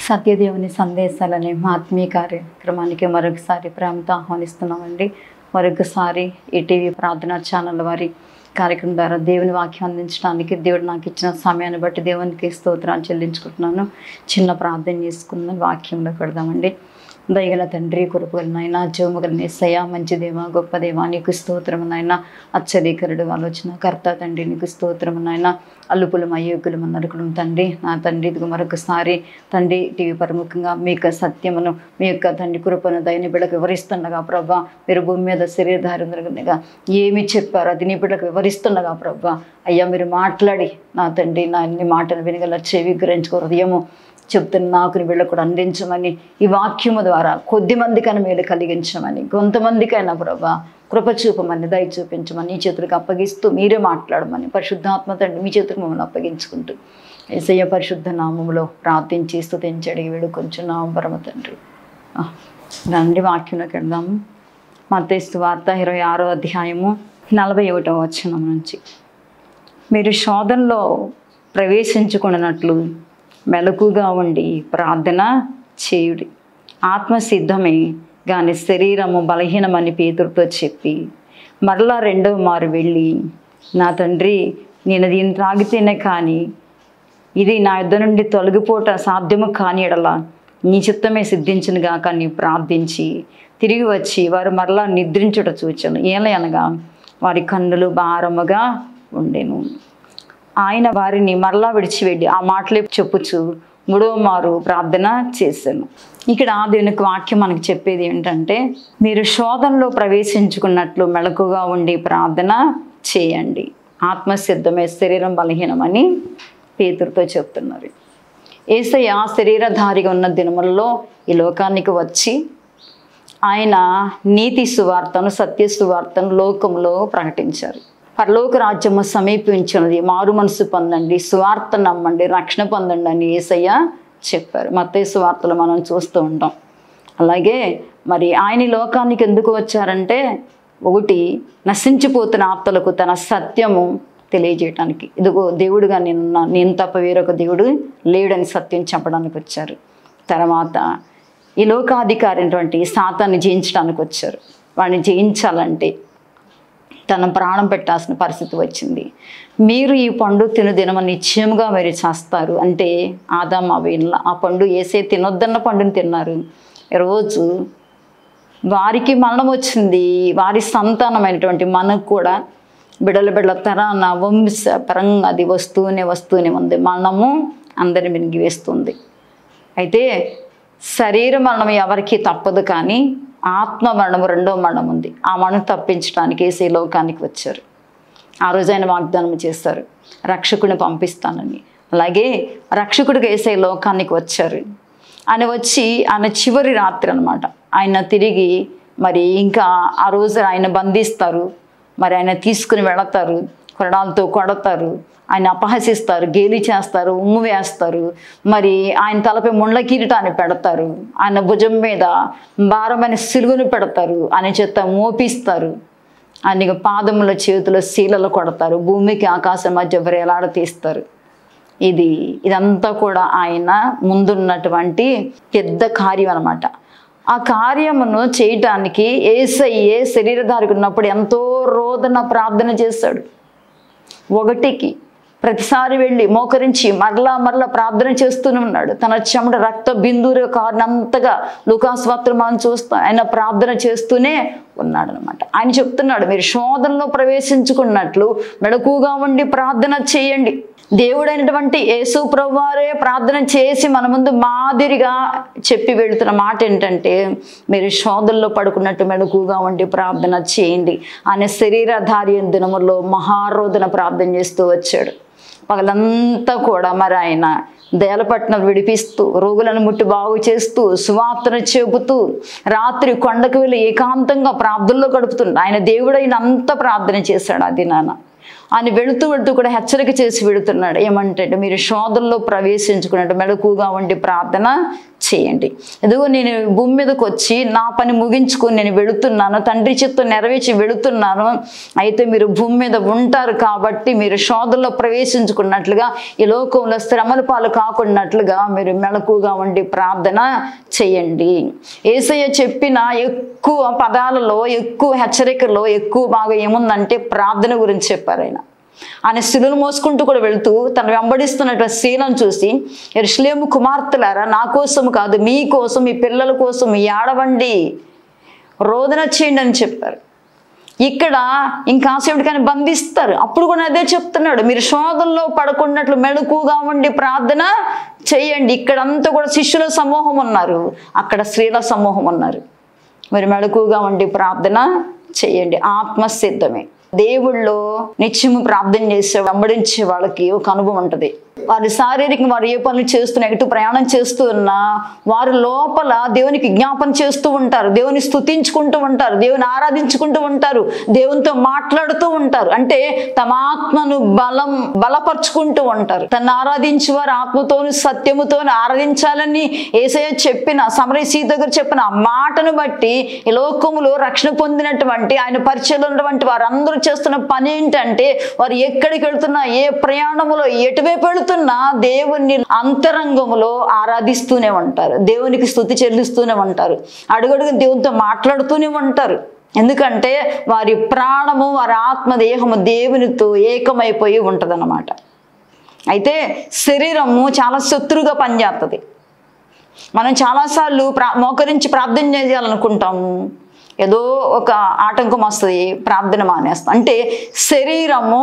సత్యదేవుని సందేశాలనే మా ఆత్మీయ కార్యక్రమానికి మరొకసారి ప్రేమతో ఆహ్వానిస్తున్నామండి. మరొకసారి ఈటీవీ ప్రార్థనా ఛానల్ వారి కార్యక్రమం ద్వారా దేవుని వాక్యం అందించడానికి దేవుడు నాకు ఇచ్చిన సమయాన్ని బట్టి దేవునికి స్తోత్రాలు చెల్లించుకుంటున్నాను. చిన్న ప్రార్థన చేసుకుందాం, వాక్యంలో పెడదామండి. దయగల తండ్రి, కృపగల నాయన, జీవముగల యేసయ్య, మంచి దేవ, గొప్ప దేవ, నీకు స్తోత్రము నాయన. ఆశ్చర్యకరుడు, ఆలోచన కర్త తండ్రి, నీకు స్తోత్రము నాయన. అల్లుపులం అయోగ్యులం నరుకులం తండ్రి, నా తండ్రి, ఇదిగో మరొకసారి తండ్రి టీవీ ప్రముఖంగా మీ యొక్క సత్యమును, మీ యొక్క తండ్రి కృపను దయని బిడ్డకు వివరిస్తుండగా ప్రభా, మీరు భూమి మీద శరీరధారుగా ఏమి చెప్పారు అది నీ బిడ్డకు వివరిస్తుండగా ప్రభా, అయ్యా మీరు మాట్లాడి నా తండ్రి నా అన్ని మాటలు వినగల చెవి గ్రహించుకో హృదయము చెప్తున్న నాకు వీళ్ళకు కూడా అందించమని, ఈ వాక్యము ద్వారా కొద్ది మందికైనా మేలు కలిగించమని, కొంతమందికైనా ప్రభా కృప చూపమని, దయ చూపించమని, ఈ చేతులకు అప్పగిస్తూ మీరే మాట్లాడమని పరిశుద్ధాత్మ తండ్రి మీ చేతులకు మమ్మల్ని అప్పగించుకుంటూ యేసయ్య పరిశుద్ధ నామములో ప్రార్థించి స్తుతించి అడిగి వేడుకొంచున్నాము పరమ తండ్రి. రండి వాక్యంలోకి వెళ్దాము. మత్తయి సువార్త 26వ అధ్యాయము 41వ వచనం నుంచి, మీరు శోధనలో ప్రవేశించుకున్నట్లు మెలకుగా ఉండి ప్రార్థన చేయుడి. ఆత్మసిద్ధమే కానీ శరీరము బలహీనమని పేతురుతో చెప్పి మరలా రెండవ మారు వెళ్ళి, నా తండ్రి, నేను దీన్ని త్రాగితేనే కానీ ఇది నా యుద్ధ నుండి తొలగిపోట సాధ్యము కాని ఎడల నీ చిత్తమే సిద్ధించును గాక నీ ప్రార్థించి తిరిగి వచ్చి వారు మరలా నిద్రించుట చూచాను. ఏలయనగా వారి కన్నులు భారముగా ఉండెను. ఆయన వారిని మరలా విడిచివెళ్ళి ఆ మాటలే చెప్పుచు మూడవ మారు ప్రార్థన చేశాను. ఇక్కడ దేవునికి వాక్యం మనకు చెప్పేది ఏంటంటే, మీరు శోధనలో ప్రవేశించుకున్నట్లు మెలకుగా ఉండి ప్రార్థన చేయండి. ఆత్మసిద్ధమే శరీరం బలహీనమని పేతురుతో చెప్తున్నారు. యేసయ్య శరీరధారిగా ఉన్న దినములలో ఈ లోకానికి వచ్చి ఆయన నీతి సువార్తను, సత్య సువార్తను లోకంలో ప్రకటించారు. పరలోక రాజ్యము సమీపించినది, మారు మనసు పొందండి, సువార్త నమ్మండి, రక్షణ పొందండి అని యేసయ్య చెప్పారు. మత్తయి సువార్తలు మనం చూస్తూ ఉంటాం. అలాగే మరి ఆయన లోకానికి ఎందుకు వచ్చారంటే, ఒకటి నశించిపోతున్న ఆత్మలకు తన సత్యము తెలియజేయటానికి. ఇదిగో దేవుడుగా నేను తప్ప వేరొక దేవుడు లేడని సత్యం చెప్పడానికి వచ్చారు. తర్వాత ఈ లోకాధికారి అయినటువంటి సాతాన్ని జయించడానికి వచ్చారు. వాడిని జయించాలంటే తన ప్రాణం పెట్టాల్సిన పరిస్థితి వచ్చింది. మీరు ఈ పండు తిను దినమ నిశ్చయముగా మీరు చేస్తారు అంటే ఆదాము అవ్వల ఆ పండు యేసే తినొద్దన్న పండుని తిన్నారు. రోజు వారికి మరణం వచ్చింది. వారి సంతానమైనటువంటి మనకు కూడా బిడల తరాన వంశ పరంగా అది వస్తూనే ఉంది. మరణము అందరి మింగి వేస్తుంది. అయితే శరీర మరణం ఎవరికి తప్పదు, కానీ ఆత్మ మరణము రెండో మరణం ఉంది. ఆ మరణం తప్పించడానికి యేసే లోకానికి వచ్చారు. ఆ రోజు ఆయన వాగ్దానం చేశారు, రక్షకుడిని పంపిస్తానని. అలాగే రక్షకుడికి యేసే లోకానికి వచ్చారు. ఆయన వచ్చి ఆయన చివరి రాత్రి అనమాట, ఆయన తిరిగి మరి ఇంకా ఆ రోజు ఆయన బంధిస్తారు. మరి ఆయన తీసుకుని వెళతారు, కొరడాలతో కొడతారు, ఆయన అపహసిస్తారు, గేలి చేస్తారు, ఉమ్ము వేస్తారు. మరి ఆయన తలపై ముండ్ల కిరీటాన్ని పెడతారు, ఆయన భుజం మీద భారమైన సిలువను పెడతారు, ఆయన చేత మోపిస్తారు, ఆయన పాదముల చేతుల శీలలు కొడతారు, భూమికి ఆకాశం మధ్య వేలాడ తీస్తారు. ఇదంతా కూడా ఆయన ముందున్నటువంటి పెద్ద కార్యం అన్నమాట. ఆ కార్యమును చేయటానికి యేసయ్యే శరీరధారికి ఉన్నప్పుడు ఎంతో రోదన ప్రార్థన చేశాడు. ఒకటికి ప్రతిసారి వెళ్ళి మోకరించి మరలా ప్రార్థన చేస్తూనే ఉన్నాడు. తన చెమట రక్త బిందువుల కారణంతగా లూకాసువార్తలో మనం చూస్తాం, ఆయన ప్రార్థన చేస్తూనే ఉన్నాడు అనమాట. ఆయన చెప్తున్నాడు, మీరు శోధనలో ప్రవేశించుకున్నట్లు మెలకుగా ఉండి ప్రార్థన చేయండి. దేవుడైనటువంటి యేసు ప్రభువారే ప్రార్థన చేసి మన ముందు మాదిరిగా చెప్పి వెళుతున్న మాట ఏంటంటే, మీరు శోధనలో పడుకున్నట్టు మెలకుగా ఉండి ప్రార్థన చేయండి. ఆయన శరీరధారి దినములో మహారోధన ప్రార్థన చేస్తూ వచ్చాడు. పగలంతా కూడా మరి ఆయన దయాలపట్నం విడిపిస్తూ, రోగులను ముట్టి బాగు చేస్తూ, సువార్తను చెబుతూ, రాత్రి కొండకు వెళ్ళి ఏకాంతంగా ప్రార్థనలో గడుపుతుండ ఆయన దేవుడైన అంత ప్రార్థన చేశాడు. అది నాన్న అని వెళుతూ వెళుతూ కూడా హెచ్చరిక చేసి వెళుతున్నాడు. ఏమంటే మీరు శోధనలో ప్రవేశించుకున్నట్టు మెలకుగా ఉండి ప్రార్థన చేయండి. ఎదుగో నేను భూమి మీదకి వచ్చి నా పని ముగించుకొని నేను వెళుతున్నాను, తండ్రి చిత్తం నెరవేర్చి వెళుతున్నాను. అయితే మీరు భూమి మీద ఉంటారు కాబట్టి మీరు శోధనలో ప్రవేశించుకున్నట్లుగా, ఈ లోకంలో శ్రమల పాలు కాకున్నట్లుగా మీరు మెలకుగా ఉండి ప్రార్థన చేయండి. యేసయ్య చెప్పిన ఎక్కువ పదాలలో, ఎక్కువ హెచ్చరికలో ఎక్కువ బాగా ఏముందంటే ప్రార్థన గురించి చెప్పారు. ఆయన శిలువను మోసుకుంటూ కూడా వెళుతూ తను వెంబడిస్తున్నటువంటి శీలను చూసి, యెరూషలేము కుమార్తెలారా, నా కోసం కాదు మీ కోసం, మీ పిల్లల కోసం ఏడవండి, రోదన చేయండి అని చెప్పారు. ఇక్కడ ఇంకాసేపటికైనా బంధిస్తారు. అప్పుడు కూడా అదే చెప్తున్నాడు, మీరు శోధనలో పడకున్నట్లు మెలకుగా ఉండి ప్రార్థన చేయండి. ఇక్కడంతా కూడా శిష్యుల సమూహం ఉన్నారు, అక్కడ స్త్రీల సమూహం ఉన్నారు. మీరు మెలకుగా ఉండి ప్రార్థన చేయండి. ఆత్మసిద్ధమే. దేవుళ్ళో నిత్యము ప్రార్థన చేసే వెంబడించే వాళ్ళకి ఒక అనుభవం ఉంటుంది. వారి శారీరకంగా వారు ఏ పనులు చేస్తున్నా, ఎటు ప్రయాణం చేస్తూ ఉన్నా వారు లోపల దేవునికి జ్ఞాపన చేస్తూ ఉంటారు, దేవుని స్తుతించుకుంటూ ఉంటారు, దేవుని ఆరాధించుకుంటూ ఉంటారు, దేవునితో మాట్లాడుతూ ఉంటారు. అంటే తమ ఆత్మను బలపరుచుకుంటూ ఉంటారు. తను ఆరాధించి వారు ఆత్మతోను సత్యముతోను ఆరాధించాలని యేసయ్య చెప్పిన, సమరయ సీత దగ్గర చెప్పిన మాటను బట్టి ఈ లోకములో రక్షణ పొందినటువంటి ఆయన పరిచయంలో ఉన్నటువంటి వారందరూ చేస్తున్న పని ఏంటంటే, వారు ఎక్కడికి వెళుతున్నా, ఏ ప్రయాణములో ఎటువైపు వెళుతున్నా దేవుని అంతరంగములో ఆరాధిస్తూనే ఉంటారు, దేవునికి స్తుతి చెల్లిస్తూనే ఉంటారు, అడుగడుగు దేవునితో మాట్లాడుతూనే ఉంటారు. ఎందుకంటే వారి ప్రాణము, వారి ఆత్మదేహము దేవునితో ఏకమైపోయి ఉంటదన్నమాట. అయితే శరీరము చాలా శత్రుగా పనిచేస్తుంది. మనం చాలాసార్లు మోకరించి ప్రార్థన చేయాలనుకుంటాము, ఏదో ఒక ఆటంకం వస్తుంది, ప్రార్థన మానేస్తాం. అంటే శరీరము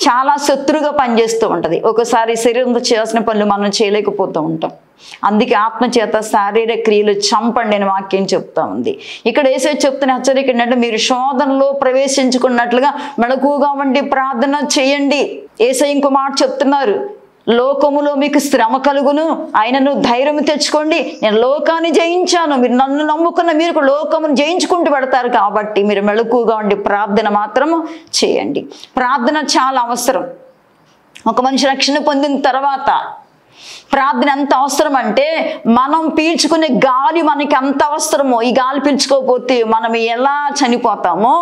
చాలా శత్రుగా పనిచేస్తూ ఉంటుంది. ఒకసారి శరీరంతో చేయాల్సిన పనులు మనం చేయలేకపోతూ ఉంటాం. అందుకే ఆత్మచేత శారీరక క్రియలు చంపండి అని వాక్యం చెప్తా ఉంది. ఇక్కడ యేసయ్య చెప్తున్న హెచ్చరిక ఏంటంటే, మీరు శోధనలో ప్రవేశించుకున్నట్లుగా మెలకుగా ఉండి ప్రార్థన చేయండి. యేసయ్య ఇంకో మాట చెప్తున్నారు, లోకములో మీకు శ్రమ కలుగును, ఆయనను ధైర్యం తెచ్చుకోండి, నేను లోకాన్ని జయించాను. మీరు నన్ను నమ్ముకున్న మీరు లోకమును జయించుకుంటూ పెడతారు కాబట్టి మీరు మెలకుగా ఉండి ప్రార్థన మాత్రము చేయండి. ప్రార్థన చాలా అవసరం. ఒక మనిషి రక్షణ పొందిన తర్వాత ప్రార్థన ఎంత అవసరం అంటే, మనం పీల్చుకునే గాలి మనకి ఎంత అవసరమో, ఈ గాలి పీల్చుకోకపోతే మనం ఎలా చనిపోతామో,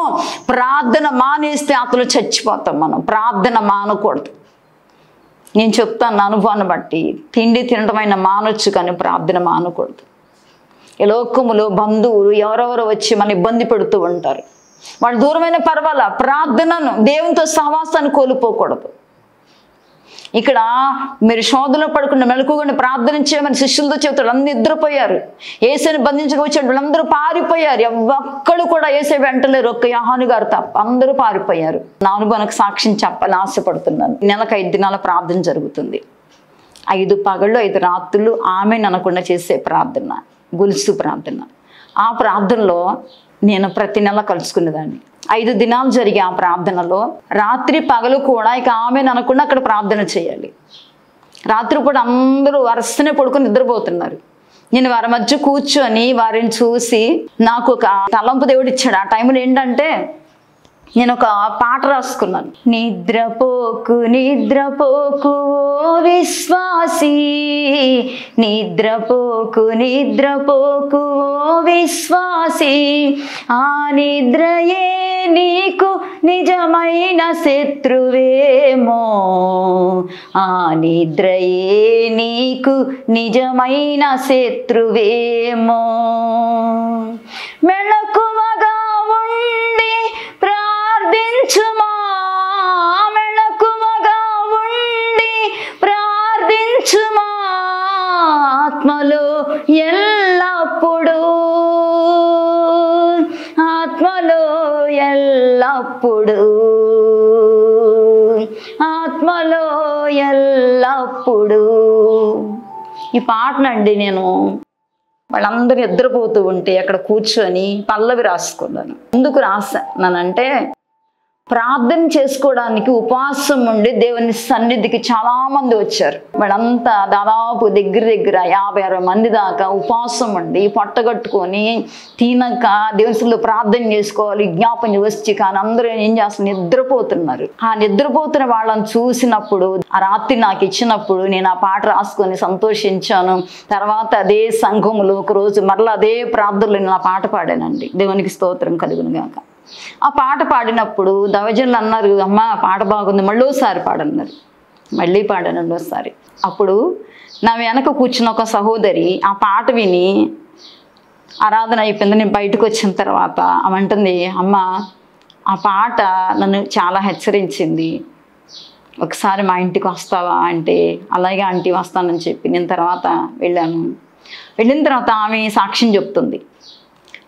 ప్రార్థన మానేస్తే అతను చచ్చిపోతాం. మనం ప్రార్థన మానకూడదు. నేను చెప్తాను అనుభవాన్ని బట్టి, తిండి తినడమైన మానొచ్చు కానీ ప్రార్థన మానకూడదు. ఈ లోకములో బంధువులు ఎవరెవరో వచ్చి మన ఇబ్బంది పెడుతూ ఉంటారు. వాళ్ళు దూరమైన పర్వాలా, ప్రార్థనను, దేవునితో సహవాసాన్ని కోల్పోకూడదు. ఇక్కడ మీరు శోధనలో పడుకున్న మెలకుగా ప్రార్థన చేయమని శిష్యులతో చెబుతాడు. అందరూ నిద్రపోయారు. యేసుని బంధించక వచ్చాడు, వాళ్ళందరూ పారిపోయారు. ఒక్కళ్ళు కూడా యేసు వెంటలేరు, ఒక్క యోహాను గారు తప్ప అందరూ పారిపోయారు. నా అనుభవానికి సాక్ష్యం చెప్పాలని ఆశపడుతున్నాను. నెలకు 5 దినాల ప్రార్థన జరుగుతుంది. 5 పగళ్ళు 5 రాత్రులు ఆమె అనకుండా చేసే ప్రార్థన, గొలుసు ప్రార్థన. ఆ ప్రార్థనలో నేను ప్రతి నెల కలుసుకునేదాన్ని. 5 దినాలు జరిగే ఆ ప్రార్థనలో రాత్రి పగలు కూడా ఇక ఆమె అనకుండా అక్కడ ప్రార్థన చేయాలి. రాత్రి పూట అందరూ వరుసనే పడుకొని నిద్రపోతున్నారు. నేను వారి మధ్య కూర్చొని వారిని చూసి నాకు ఒక తలంపు దేవుడు ఇచ్చాడు. ఆ టైంలో ఏంటంటే, నేను ఒక పాట రాసుకున్నాను. నిద్రపోకు నిద్రపోకు ఓ విశ్వాసీ, నిద్రపోకు నిద్రపోకు ఓ విశ్వాసీ, ఆ నిద్రయే నీకు నిజమైన శత్రువేమో, ఆ నిద్రయే నీకు నిజమైన శత్రువేమో. మెళకువగా ఉండి ప్రార్థించుమా, మెళకువగా ఉండి ప్రార్థించుమా, ఆత్మలో ఎల్లప్పుడూ, ఆత్మలో ఎల్లప్పుడూ, ఆత్మలో ఎల్లప్పుడూ. ఈ పాటనండి నేను వాళ్ళందరూ నిద్రపోతూ ఉంటే అక్కడ కూర్చొని పల్లవి రాసుకున్నాను. ఎందుకు రాసానంటే, ప్రార్థన చేసుకోవడానికి ఉపవాసం ఉండి దేవుని సన్నిధికి చాలా మంది వచ్చారు. వాళ్ళంతా దాదాపు దగ్గర 50-60 మంది దాకా ఉపవాసం ఉండి పొట్టగట్టుకొని తినక దేవుని ప్రార్థన చేసుకోవాలి జ్ఞాపం వచ్చి, కానీ అందరూ ఏం చేస్తున్నారు, నిద్రపోతున్నారు. ఆ నిద్రపోతున్న వాళ్ళని చూసినప్పుడు ఆ రాత్రి నాకు ఇచ్చినప్పుడు నేను ఆ పాట రాసుకొని సంతోషించాను. తర్వాత అదే సంఘములో ఒకరోజు మరలా అదే ప్రార్థనలో నేను ఆ పాట పాడానండి. దేవునికి స్తోత్రం కలుగును గాక. ఆ పాట పాడినప్పుడు దైవజనులు అన్నారు, అమ్మ పాట బాగుంది, మళ్ళీసారి పాడన్నారు. మళ్ళీ పాడాను రెండోసారి. అప్పుడు నా వెనక కూర్చున్న ఒక సహోదరి ఆ పాట విని ఆరాధన అయిపోయింది. నేను బయటకు వచ్చిన తర్వాత ఆమె అంటుంది, అమ్మ ఆ పాట నన్ను చాలా హెచ్చరించింది, ఒకసారి మా ఇంటికి వస్తావా అంటే, అలాగే ఆంటీ వస్తానని చెప్పి నేను తర్వాత వెళ్ళాను. వెళ్ళిన తర్వాత ఆమె సాక్ష్యం చెప్తుంది,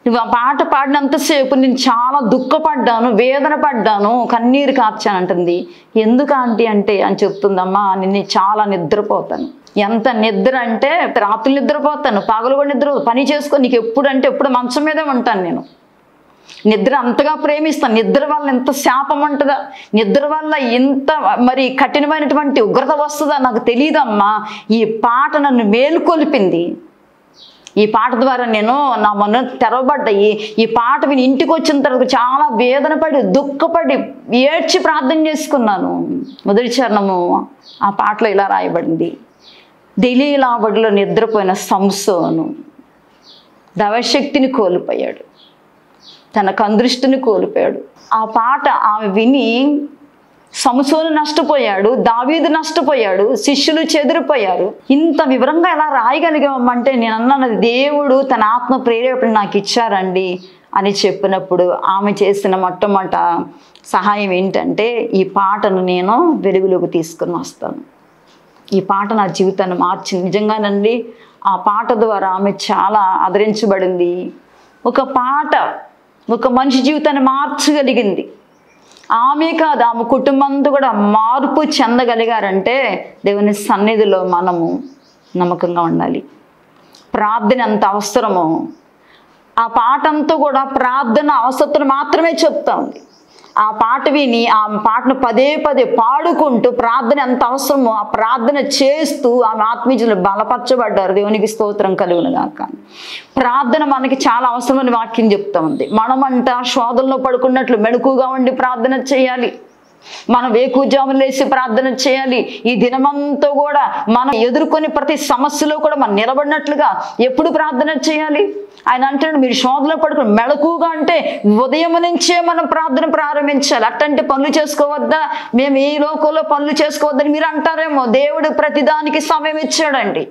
నువ్వు ఆ పాట పాడినంతసేపు నేను చాలా దుఃఖపడ్డాను, వేదన పడ్డాను, కన్నీరు కార్చాను అంటుంది. ఎందుకు ఆంటీ అంటే అని చెప్తుందమ్మా, నేను చాలా నిద్రపోతాను. ఎంత నిద్ర అంటే రాత్రులు నిద్రపోతాను, పగలు కూడా నిద్ర, పని చేసుకో, నీకు ఎప్పుడు అంటే ఎప్పుడు మంచం మీదే ఉంటాను. నేను నిద్ర అంతగా ప్రేమిస్తాను. నిద్ర వల్ల ఎంత శాపం ఉంటుందా, నిద్ర వల్ల ఎంత మరి కఠినమైనటువంటి ఉగ్రత వస్తుందా నాకు తెలియదమ్మా. ఈ పాట నన్ను మేలుకొల్పింది. ఈ పాట ద్వారా నేను నా మన తెరవబడ్డాయి. ఈ పాట విని ఇంటికి వచ్చిన తర్వాత చాలా వేదన పడి దుఃఖపడి ఏడ్చి ప్రార్థన చేసుకున్నాను. మొదటి చరణము ఆ పాటలో ఇలా రాయబడింది, దెలీలా బడిలో నిద్రపోయిన సంసోను దైవశక్తిని కోల్పోయాడు, తన కందృష్టిని కోల్పోయాడు. ఆ పాట ఆమె విని సంసోను నష్టపోయాడు, దావీదు నష్టపోయాడు, శిష్యులు చెదిరిపోయారు. ఇంత వివరంగా ఎలా రాయగలిగామంటే నేను అన్నది దేవుడు తన ఆత్మ ప్రేరేపణ నాకు ఇచ్చారండి అని చెప్పినప్పుడు ఆమె చేసిన మొట్టమొదట సహాయం ఏంటంటే, ఈ పాటను నేను వెలుగులోకి తీసుకుని వస్తాను. ఈ పాట నా జీవితాన్ని మార్చింది. నిజంగానండి ఆ పాట ద్వారా ఆమె చాలా ఆదరించబడింది. ఒక పాట ఒక మనిషి జీవితాన్ని మార్చగలిగింది. ఆమె కాదు, ఆమె కుటుంబంతో కూడా మార్పు చెందగలిగారంటే దేవుని సన్నిధిలో మనము నమ్మకంగా ఉండాలి. ప్రార్థన ఎంత అవసరమో ఆ పాట అంతా కూడా ప్రార్థన అవసరం మాత్రమే చెప్తా ఉంది. ఆ పాట విని ఆ పాటను పదే పాడుకుంటూ ప్రార్థన ఎంత అవసరమో ఆ ప్రార్థన చేస్తూ ఆమె ఆత్మీయులు బలపరచబడ్డారు. దేవునికి స్తోత్రం కలుగును గాక. ప్రార్థన మనకి చాలా అవసరమని వాక్యం చెప్తా ఉంది. మనమంట శోధనలో పడుకున్నట్లు మెలకుగా ఉండి ప్రార్థన చేయాలి. మనం వేకువజామున లేచి ప్రార్థన చేయాలి. ఈ దినమంతా కూడా మనం ఎదుర్కొని ప్రతి సమస్యలో కూడా మనం నిలబడినట్లుగా ఎప్పుడు ప్రార్థన చేయాలి. ఆయన అంటాడు, మీరు శోధనలో పడుకుని మెలకుగా అంటే ఉదయం నుంచే మనం ప్రార్థన ప్రారంభించాలి. అట్టంటే పనులు చేసుకోవద్దా, మేము ఈ లోకంలో పనులు చేసుకోవద్దని మీరు అంటారేమో. దేవుడు ప్రతిదానికి సమయం ఇచ్చాడండి.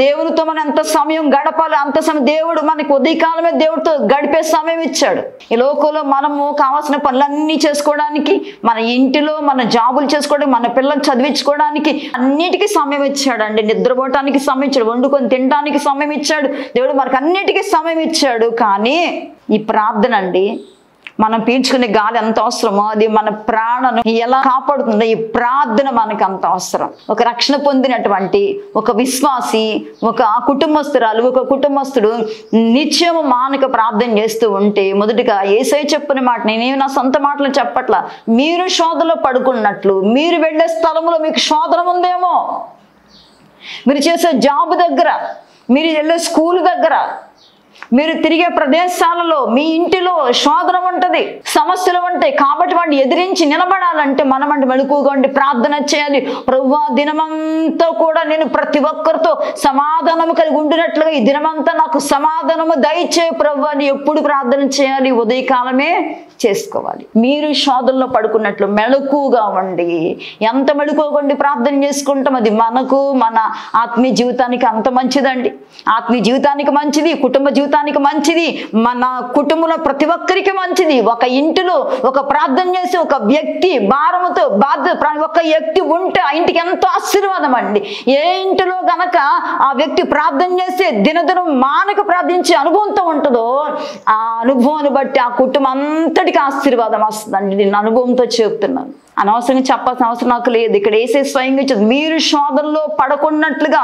దేవుడితో మనం ఎంత సమయం గడపాలి అంత సమయం దేవుడు మనకి ఉదయకాలమే దేవుడితో గడిపే సమయం ఇచ్చాడు. ఈ లోకంలో మనము కావాల్సిన పనులన్నీ చేసుకోవడానికి, మన ఇంటిలో మన జాబులు చేసుకోవడానికి, మన పిల్లలు చదివించుకోవడానికి అన్నిటికీ సమయం ఇచ్చాడండి. నిద్రపోవటానికి సమయం ఇచ్చాడు, వండుకొని తినడానికి సమయం ఇచ్చాడు. దేవుడు మనకు అన్నిటికీ సమయం ఇచ్చాడు. కానీ ఈ ప్రార్థన అండి, మనం పీల్చుకునే గాలి ఎంత అవసరమో అది మన ప్రాణను ఎలా కాపాడుతుందో ఈ ప్రార్థన మనకు అంత అవసరం. ఒక రక్షణ పొందినటువంటి ఒక విశ్వాసి, ఒక కుటుంబస్తురాలు, ఒక కుటుంబస్తుడు నిత్యము మానక ప్రార్థన చేస్తూ ఉంటే, మొదటిగా యేసయ్య చెప్పిన మాట, నేనేమి నా సొంత మాటలు చెప్పట్లా, మీరు శోధనలో పడుకున్నట్లు మీరు వెళ్ళే స్థలంలో మీకు శోధన ఉందేమో, మీరు చేసే జాబ్ దగ్గర, మీరు వెళ్ళే స్కూల్ దగ్గర, మీరు తిరిగే ప్రదేశాలలో, మీ ఇంటిలో శోధన ఉంటుంది, సమస్యలు ఉంటాయి. కాబట్టి వాడిని ఎదిరించి నిలబడాలంటే మనం అంటే మెలకువగా ఉండి ప్రార్థన చేయాలి. ప్రభువా, దినమంతా కూడా నేను ప్రతి ఒక్కరితో సమాధానము కలిగి ఉండినట్లుగా ఈ దినమంతా నాకు సమాధానము దయచేయి ప్రభువా అని ఎప్పుడు ప్రార్థన చేయాలి? ఉదయకాలమే చేసుకోవాలి. మీరు శోధనలో పడుకున్నట్లు మెలకువగా ఉండి, ఎంత మెలకువగా ఉండి ప్రార్థన చేసుకుంటాం అది మనకు, మన ఆత్మీయ జీవితానికి అంత మంచిదండి. ఆత్మీయ జీవితానికి మంచిది, కుటుంబ జీవితానికి మంచిది, మన కుటుంబంలో ప్రతి ఒక్కరికి మంచిది. ఒక ఇంటిలో ఒక ప్రార్థన చేసి ఒక వ్యక్తి భారముతో ఒక వ్యక్తి ఉంటే ఆ ఇంటికి ఎంతో ఆశీర్వాదం అండి. ఏ ఇంటిలో గనక ఆ వ్యక్తి ప్రార్థన చేసి దినదినం మానక ప్రార్థించే అనుభవంతో ఉంటుందో ఆ అనుభవాన్ని బట్టి ఆ కుటుంబం అంతటికి ఆశీర్వాదం వస్తుందండి. నేను అనుభవంతో చెప్తున్నాను. అనవసరంగా చెప్పాల్సిన అవసరం నాకు లేదు. ఇక్కడ యేసే స్వయంగా ఇచ్చింది, మీరు శోధనలో పడకున్నట్లుగా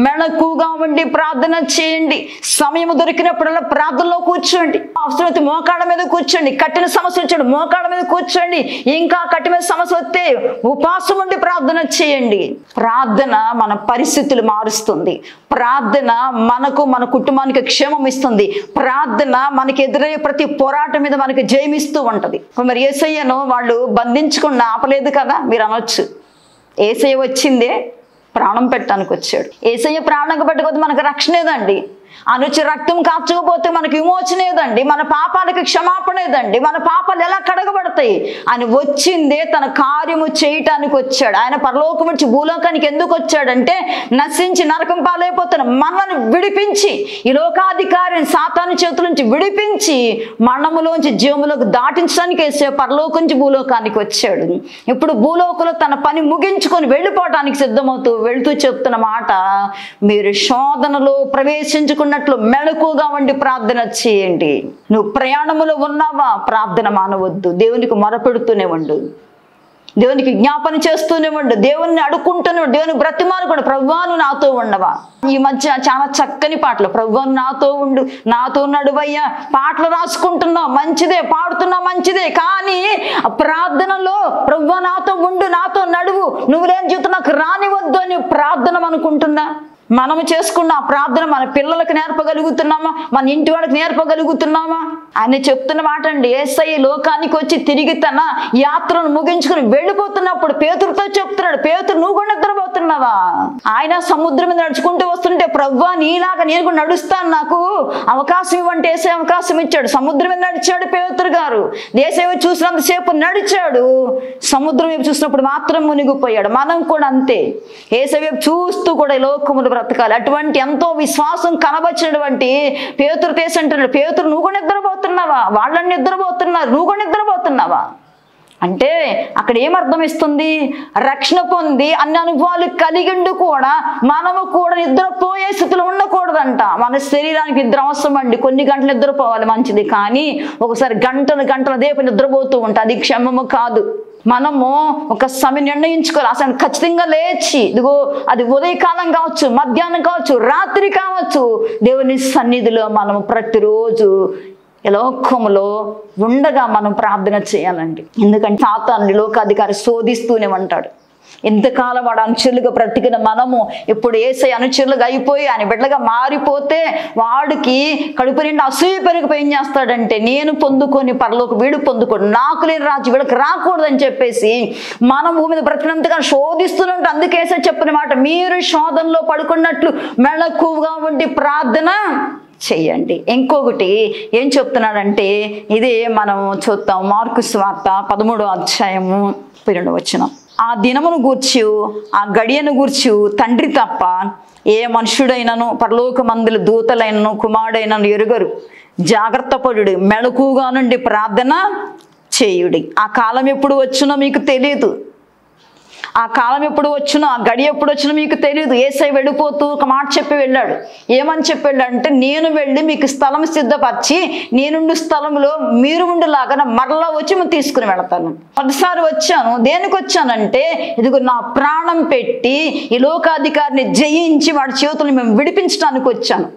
మెళకువగా ఉండి ప్రార్థన చేయండి. సమయం దొరికినప్పుడల్లా ప్రార్థనలో కూర్చోండి. అవసరమైతే మోకాళ్ళ మీద కూర్చోండి. కఠిన సమస్య వచ్చాడు మోకాళ్ళ మీద కూర్చోండి. ఇంకా కఠిన సమస్య వస్తే ఉపవాసం ఉండి ప్రార్థన చేయండి. ప్రార్థన మన పరిస్థితులు మారుస్తుంది. ప్రార్థన మనకు మన కుటుంబానికి క్షేమం ఇస్తుంది. ప్రార్థన మనకి ఎదురయ్యే ప్రతి పోరాటం మీద మనకి జయమిస్తూ ఉంటది. మరి యేసయ్యను వాళ్ళు బంధించకుండా ఆపలేదు కదా. మీరు అనొచ్చు, యేసయ్య వచ్చిందే ప్రాణం పెట్టడానికి వచ్చాడు. యేసయ్య ప్రాణంగా పెట్టుకోతే మనకు రక్షణ ఏదండి? అనుచి రక్తం కాచకపోతే మనకి విమోచన ఏదండి? మన పాపాలకి క్షమాపణ ఏదండి? మన పాపాలు ఎలా కడగబడతాయి? అని వచ్చిందే తన కార్యము చేయటానికి వచ్చాడు. ఆయన పరలోకం నుంచి భూలోకానికి ఎందుకు వచ్చాడంటే నశించి నరకం పాలైపోతున్న మనల్ని విడిపించి, ఈ లోకాధికారిని సాతాను చేతుల నుంచి విడిపించి మరణములోంచి జీవములోకి దాటించడానికి వేసే పరలోకం నుంచి భూలోకానికి వచ్చాడు. ఇప్పుడు భూలోకంలో తన పని ముగించుకొని వెళ్ళిపోవడానికి సిద్ధమవుతూ వెళుతూ చెప్తున్న మాట, మీరు శోధనలో ప్రవేశించుకున్నట్లు మెళకువగా ఉండి ప్రార్థన చేయండి. నువ్వు ప్రయాణములో ఉన్నావా? ప్రార్థన మానవద్దు. దేవునికి మొరపెడుతూనే ఉండు. దేవునికి జ్ఞాపన చేస్తూనే ఉండు. దేవుణ్ణి అడుక్కుంటూనే ఉండు. దేవుని బ్రతిమాలుకోండి, ప్రభువా నువ్వు నాతో ఉండవా. ఈ మధ్య చాలా చక్కని పాటలు, ప్రభువా నాతో ఉండు, నాతో నడువయ్యా. పాటలు రాసుకుంటున్నావు మంచిదే, పాడుతున్నావు మంచిదే, కానీ ప్రార్థనలో ప్రభువా నాతో ఉండు, నాతో నడువు, నువ్వు లేని జీవితం నాకు రానివద్దు అని ప్రార్థన అనుకుంటుందా? మనము చేసుకున్న ఆ ప్రార్థన మన పిల్లలకు నేర్పగలుగుతున్నామా? మన ఇంటి వాళ్ళకి నేర్పగలుగుతున్నామా? ఆయన చెప్తున్న మాట అండి. యేసయ్య లోకానికి వచ్చి తిరిగి తన యాత్రను ముగించుకుని వెళ్ళిపోతున్నప్పుడు పేతురుతో చెప్తున్నాడు, పేతురు నువ్వు కూడా నిద్రపోతున్నావా? ఆయన సముద్రం మీద నడుచుకుంటూ వస్తుంటే, ప్రభువా నీలాగా నేను కూడా నడుస్తాను, నాకు అవకాశం ఇవ్వంటే వేసే అవకాశం ఇచ్చాడు. సముద్రం మీద నడిచాడు పేతురు గారు. దేశం చూసినంతసేపు నడిచాడు, సముద్రం వైపు చూసినప్పుడు మాత్రం మునిగిపోయాడు. మనం కూడా అంతే, యేసు వైపు చూస్తూ కూడా లోకములు బ్రతకాలి. అటువంటి ఎంతో విశ్వాసం కనబచ్చినటువంటి పేతురు అంటున్నాడు, పేతురు నువ్వు కూడా నిద్రపోతున్నావా? వాళ్ళని నిద్రపోతున్నారు, నువ్వు కూడా నిద్రపోతున్నావా? అంటే అక్కడ ఏమర్థం ఇస్తుంది? రక్షణ పొంది అన్ని అనుభవాలు కలిగిండు కూడా మనము కూడా నిద్రపోయే స్థితిలో ఉండకూడదంట. మన శరీరానికి నిద్ర అవసరం అండి, కొన్ని గంటలు నిద్రపోవాలి మంచిది, కానీ ఒకసారి గంటలు గంటలు అదే నిద్రపోతూ ఉంటే అది క్షేమము కాదు. మనము ఒక సమయం నిర్ణయించుకోవాలి. అసలు ఖచ్చితంగా లేచి, ఇదిగో అది ఉదయకాలం కావచ్చు, మధ్యాహ్నం కావచ్చు, రాత్రి కావచ్చు, దేవుని సన్నిధిలో మనము ప్రతిరోజు లోకములో ఉండగా మనం ప్రార్థన చేయాలండి. ఎందుకంటే సాతాను లోకాధికారి శోధిస్తూనే ఉంటాడు. ఎంతకాలం వాడు అనుచరులుగా బ్రతికిన మనము ఇప్పుడు యేసయ్య అనుచరులుగా అయిపోయి ఆయన బిడ్డలుగా మారిపోతే వాడికి కడుపు నిండా అసూయ పెరిగిపోయి ఏం చేస్తాడంటే, నేను పొందుకొని పరలోకి వీడు పొందుకోడు, నాకు లేని రాజు వీళ్ళకి రాకూడదని చెప్పేసి మనం భూమి మీద బ్రతికినంతగా శోధిస్తూనే ఉంటాం. అందుకే యేసయ్య చెప్పిన మాట, మీరు శోధనలో పడుకున్నట్లు మెళకువగా ఉండి ప్రార్థన చెయ్యండి. ఇంకొకటి ఏం చెప్తున్నాడంటే, ఇదే మనం చూద్దాం, మార్కు సువార్త 13వ అధ్యాయము 12వ వచనం. ఆ దినమును గూర్చి, ఆ గడియను గూర్చి తండ్రి తప్ప ఏ మనుషుడైనను పరలోకమందుల దూతలైనను కుమారుడైనను ఎరుగరు. జాగ్రత్త పడుడి, మెళకువగా నుండి ప్రార్థన చేయుడి. ఆ కాలం ఎప్పుడు వచ్చునో మీకు తెలియదు. ఆ కాలం ఎప్పుడు వచ్చునో, ఆ గడి ఎప్పుడు వచ్చినో మీకు తెలియదు. యేసయ్య వెళ్ళిపోతూ ఒక మాట చెప్పి వెళ్ళాడు. ఏమని చెప్పి వెళ్ళాడంటే, నేను వెళ్ళి మీకు స్థలం సిద్ధపరిచి నేనుండు స్థలంలో మీరు ఉండేలాగా మరలా వచ్చి మేము తీసుకుని వెళతాను. ఒకసారి వచ్చాను, దేనికి వచ్చానంటే ఇదిగో నా ప్రాణం పెట్టి ఈ లోకాధికారిని జయించి వాడి చేతులను మేము విడిపించడానికి వచ్చాను.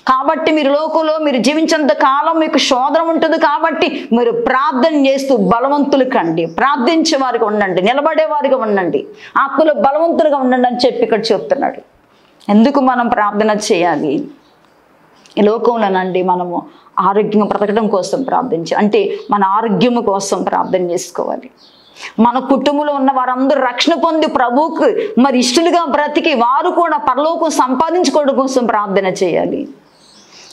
కాబట్టి మీరు లోకంలో మీరు జీవించేంత కాలం మీకు శోధన ఉంటుంది. కాబట్టి మీరు ప్రార్థన చేస్తూ బలవంతులు కండి, ప్రార్థించే వారిగా ఉండండి, నిలబడే వారిగా ఉండండి, ఆత్మలో బలవంతులుగా ఉండండి అని చెప్పి ఇక్కడ చెప్తున్నాడు. ఎందుకు మనం ప్రార్థన చేయాలి? ఈ లోకంలోనండి మనము ఆరోగ్యంగా బ్రతకడం కోసం ప్రార్థించాలి. అంటే మన ఆరోగ్యం కోసం ప్రార్థన చేసుకోవాలి. మన కుటుంబంలో ఉన్న వారందరూ రక్షణ పొంది ప్రభువుకు మరి ఇష్టలుగా బ్రతికి వారు కూడా పరలోకం సంపాదించుకోవడం కోసం ప్రార్థన చేయాలి.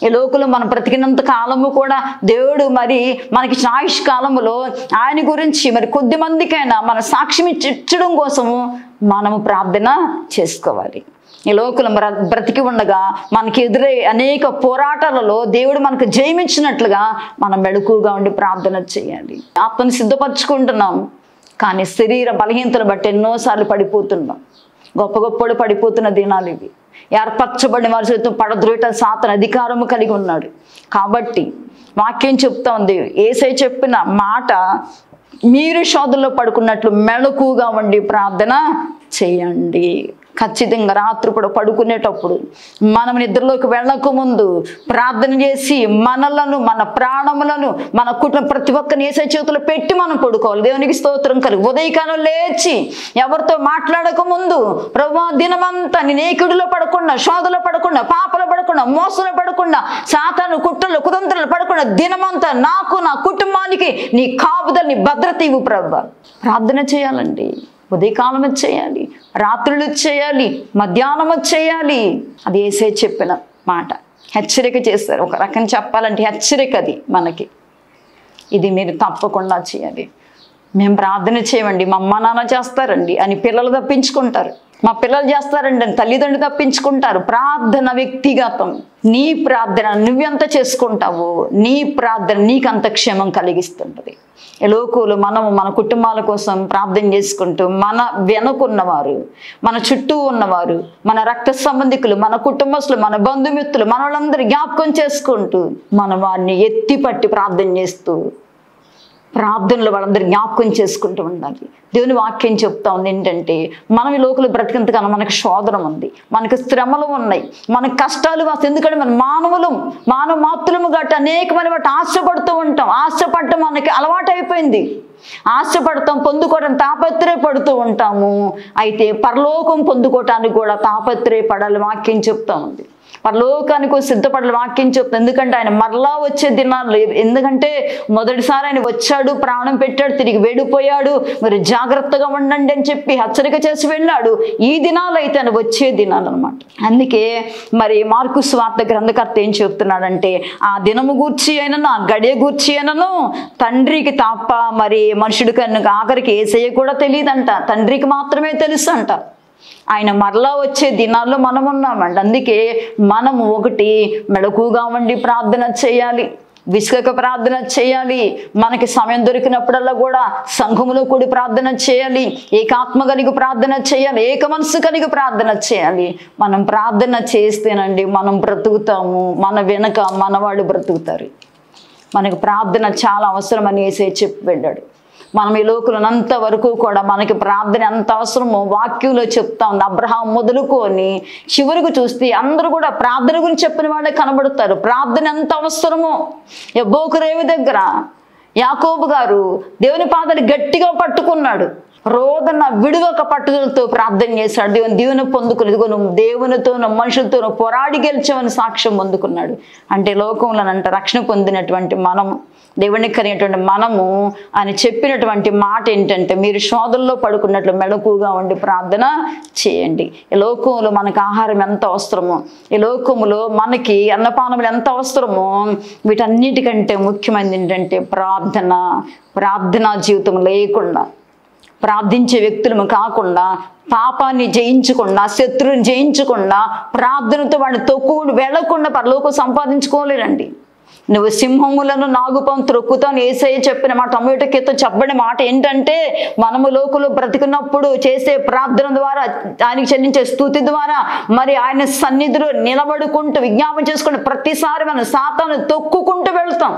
ఈ లోకంలో మనం బ్రతికినంత కాలము కూడా దేవుడు మరి మనకి ఆయుష్ కాలములో ఆయన గురించి మరి కొద్ది మందికైనా మన సాక్ష్యం ఇచ్చడం కోసము మనము ప్రార్థన చేసుకోవాలి. ఈ లోకంలో బ్రతికి ఉండగా మనకి ఎదురై అనేక పోరాటాలలో దేవుడు మనకు జయమిచ్చినట్లుగా మనం మెళకువగా ఉండి ప్రార్థన చేయాలి. ఆత్మను సిద్ధపరచుకుంటున్నాం, కానీ శరీర బలహీనతలు బట్టి ఎన్నోసార్లు పడిపోతున్నాం. గొప్ప గొప్పడు పడిపోతున్న దినాలు ఇవి. ఏర్పరచబడిన వారి చేత పడద్రోయటం సాతాను అధికారము కలిగి ఉన్నాడు. కాబట్టి వాక్యం చెప్తా ఉంది, యేసయ్య చెప్పిన మాట మీరు శోధనలో పడుకున్నట్లు మెలకుగా ఉండి ప్రార్థన చేయండి. ఖచ్చితంగా రాత్రిపూట పడుకునేటప్పుడు మనం నిద్రలోకి వెళ్ళక ముందు ప్రార్థన చేసి మనలను, మన ప్రాణములను, మన కుటుంబం ప్రతి ఒక్కరిని యేసయ్య చేతులు పెట్టి మనం పడుకోవాలి. దేవునికి స్తోత్రం కలుగు. ఉదయకాలం లేచి ఎవరితో మాట్లాడక ముందు, ప్రభువా దినమంతా నేను ఏకిడిలో పడకుండా, శోధనలో పడకుండా, పాపలో పడకుండా, మోసంలో పడకుండా, సాతాను కుట్రలు కుతంత్రాలు పడకుండా దినమంతా నాకు, నా కుటుంబానికి నీ కాపుదల, నీ భద్రత ఇవ్వు ప్రభువా. ప్రార్థన చేయాలండి. ఉదయకాలం చేయాలి, రాత్రులు చేయాలి, మధ్యాహ్నం చేయాలి. అది యేసయ్య చెప్పిన మాట. హెచ్చరిక చేస్తారు. ఒక రకం చెప్పాలంటే హెచ్చరిక అది మనకి. ఇది మీరు తప్పకుండా చేయాలి. మేము ప్రార్థన చేయమండి, మా అమ్మ నాన్న చేస్తారండి అని పిల్లలు తప్పించుకుంటారు. మా పిల్లలు చేస్తారండి అని తల్లిదండ్రులు తప్పించుకుంటారు. ప్రార్థన వ్యక్తిగతం. నీ ప్రార్థన నువ్వెంత చేసుకుంటావో నీ ప్రార్థన నీకంత క్షేమం కలిగిస్తుంటుంది. లోకులు మనము మన కుటుంబాల కోసం ప్రార్థన చేసుకుంటూ మన వెనుకున్నవారు, మన చుట్టూ ఉన్నవారు, మన రక్త సంబంధికులు, మన కుటుంబస్తులు, మన బంధుమిత్రులు, మన వాళ్ళందరూ జ్ఞాపకం చేసుకుంటూ మనం వారిని ఎత్తిపట్టి ప్రార్థన చేస్తూ ప్రార్థనలు వాళ్ళందరూ జ్ఞాపకం చేసుకుంటూ ఉండాలి. దేవుని వాక్యం చెప్తా ఉంది ఏంటంటే, మనం ఈ లోకలు బ్రతికినంతకాలం మనకు శోధన ఉంది, మనకు శ్రమలు ఉన్నాయి, మనకు కష్టాలు వస్తాయి. ఎందుకంటే మన మానవ మాత్రము గట్టి అనేకమైన వాటి ఆశపడుతూ ఉంటాం. ఆశపడటం మనకి అలవాటు అయిపోయింది. ఆశపడతాం, పొందుకోవడం తాపత్రయపడుతూ ఉంటాము. అయితే పరలోకం పొందుకోవటానికి కూడా తాపత్రయపడాలి వాక్యం చెప్తా ఉంది. పరలోకానికి సిద్ధపడాలి వాక్యం చెప్తుంది. ఎందుకంటే ఆయన మరలా వచ్చే దినాలు, ఎందుకంటే మొదటిసారి ఆయన వచ్చాడు, ప్రాణం పెట్టాడు, తిరిగి వెళ్ళిపోయాడు, మరి జాగ్రత్తగా ఉండండి అని చెప్పి హెచ్చరిక చేసి వెళ్ళాడు. ఈ దినాలు అయితే ఆయన వచ్చే దినాలు అనమాట. అందుకే మరి మార్కు సువార్త గ్రంథకర్త ఏం చెప్తున్నాడంటే, ఆ దినము గూర్చి అయినను, ఆ గడియ గూర్చి అయినను తండ్రికి తప్ప మరి మనుషుడికి ఆఖరికి యేసయ్య కూడా తెలియదంట. తండ్రికి మాత్రమే తెలుసు అంట. ఆయన మరలా వచ్చే దినాల్లో మనం ఉన్నామండి. అందుకే మనము ఒకటి మెలకుగా ఉండి ప్రార్థన చేయాలి, విసుగక ప్రార్థన చేయాలి. మనకి సమయం దొరికినప్పుడల్లా కూడా సంఘములో కూడి ప్రార్థన చేయాలి, ఏకాత్మ కలిగి ప్రార్థన చేయాలి, ఏక మనసు కలిగి ప్రార్థన చేయాలి. మనం ప్రార్థన చేస్తేనండి మనం బ్రతుకుతాము, మన వెనక మనవాళ్ళు బ్రతుకుతారు. మనకు ప్రార్థన చాలా అవసరం అని యేసయ్య చెప్పి వెళ్ళాడు. మనం ఈ లోకులనంత వరకు కూడా మనకి ప్రార్థన ఎంత అవసరమో వాక్యంలో చెప్తా ఉంది. అబ్రహాం మొదలుకొని చివరికి చూస్తే అందరూ కూడా ప్రార్థన గురించి చెప్పిన వాళ్ళే కనబడతారు. ప్రార్థన ఎంత అవసరమో. యబ్బోకు రేవు దగ్గర యాకోబు గారు దేవుని పాదాలు గట్టిగా పట్టుకున్నాడు. రోదన విడువక పట్టుదలతో ప్రార్థన చేశాడు. దేవుని పొందుకుని, ఇదిగో నువ్వు దేవునితోనూ మనుషులతోనూ పోరాడి గెలిచావని సాక్ష్యం పొందుకున్నాడు. అంటే లోకంలోనంట రక్షణ పొందినటువంటి మనం, దేవునికి కలిగినటువంటి మనము అని చెప్పినటువంటి మాట ఏంటంటే, మీరు శోధనలో పడుకున్నట్లు మెలకుగా ఉండి ప్రార్థన చేయండి. ఈ లోకంలో మనకు ఆహారం ఎంత అవసరమో, ఈ లోకములో మనకి అన్నపానములు ఎంత అవసరమో, వీటన్నిటికంటే ముఖ్యమైనది ఏంటంటే ప్రార్థనా జీవితం లేకుండా, ప్రార్థించే వ్యక్తులము కాకుండా, పాపాన్ని జయించకుండా, శత్రువుని జయించకుండా, ప్రార్థనతో వాడిని తొక్కుడు వెళ్లకుండా పరలోకం సంపాదించుకోలేరండి. నువ్వు సింహములను నాగుపాము త్రొక్కుతాను యేసయ్య చెప్పిన మాట, టమోటోకేతో చెప్పబడిన మాట ఏంటంటే, మనము లోకంలో బ్రతికినప్పుడు చేసే ప్రార్థన ద్వారా, ఆయనకి చెల్లించే స్తుతి ద్వారా, మరి ఆయన సన్నిధిలో నిలబడుకుంటూ విజ్ఞాపన చేసుకుంటూ ప్రతిసారి మనం సాతాను తొక్కుకుంటూ వెళ్తాం.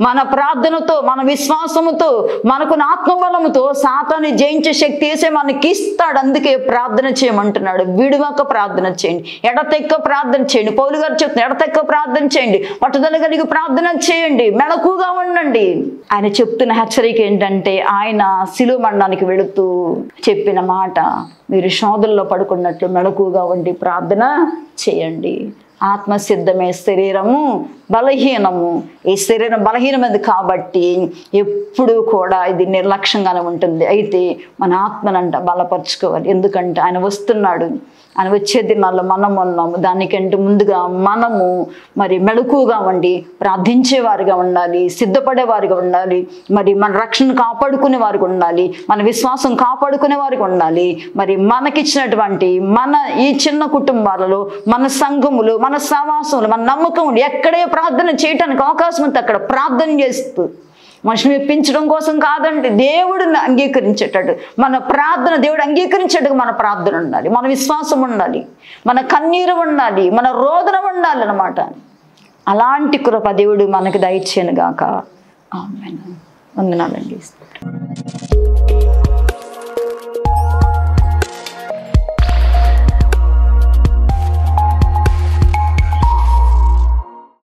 మన ప్రార్థనతో, మన విశ్వాసముతో, మనకు ఆత్మబలముతో సాతాన్ని జయించే శక్తి వేసే మనకి ఇస్తాడు. అందుకే ప్రార్థన చేయమంటున్నాడు. విడువక ప్రార్థన చేయండి, ఎడతెక్క ప్రార్థన చేయండి. పౌలు గారు చెప్తున్నారు, ఎడతెక్క ప్రార్థన చేయండి, పట్టుదల కలిగి ప్రార్థన చేయండి, మెలకుగా ఉండండి. ఆయన చెప్తున్న హెచ్చరిక ఏంటంటే, ఆయన శిలువ మరణానికి వెళుతూ చెప్పిన మాట, మీరు శోధనలో పడుకున్నట్లు మెలకుగా ఉండి ప్రార్థన చేయండి. ఆత్మసిద్ధమే, శరీరము బలహీనము. ఈ శరీరం బలహీనమైనది కాబట్టి ఎప్పుడు కూడా ఇది నిర్లక్ష్యంగానే ఉంటుంది. అయితే మన ఆత్మనంట బలపరుచుకోవాలి. ఎందుకంటే ఆయన వస్తున్నాడు, ఆయన వచ్చే దినాల్లో మనం ఉన్నాము. దానికంటే ముందుగా మనము మరి మెలకుగా ఉండి ప్రార్థించేవారిగా ఉండాలి, సిద్ధపడేవారిగా ఉండాలి, మరి మన రక్షణ కాపాడుకునే వారికి ఉండాలి, మన విశ్వాసం కాపాడుకునే వారికి ఉండాలి. మరి మనకిచ్చినటువంటి మన ఈ చిన్న కుటుంబాలలో, మన సంఘములు, మన సహవాసములు, మన నమ్మకములు ఎక్కడే ప్రార్థన చేయటానికి అవకాశం ఉంది అక్కడ ప్రార్థన చేస్తూ, మనుషులు మెప్పించడం కోసం కాదండి, దేవుడిని అంగీకరించేటట్టు మన ప్రార్థన, దేవుడు అంగీకరించేట్టుగా మన ప్రార్థన ఉండాలి, మన విశ్వాసం ఉండాలి, మన కన్నీరు ఉండాలి, మన రోదన ఉండాలి అన్నమాట. అలాంటి కృప దేవుడు మనకి దయచేయను గాక. ఆమేన్. వందనాలండి.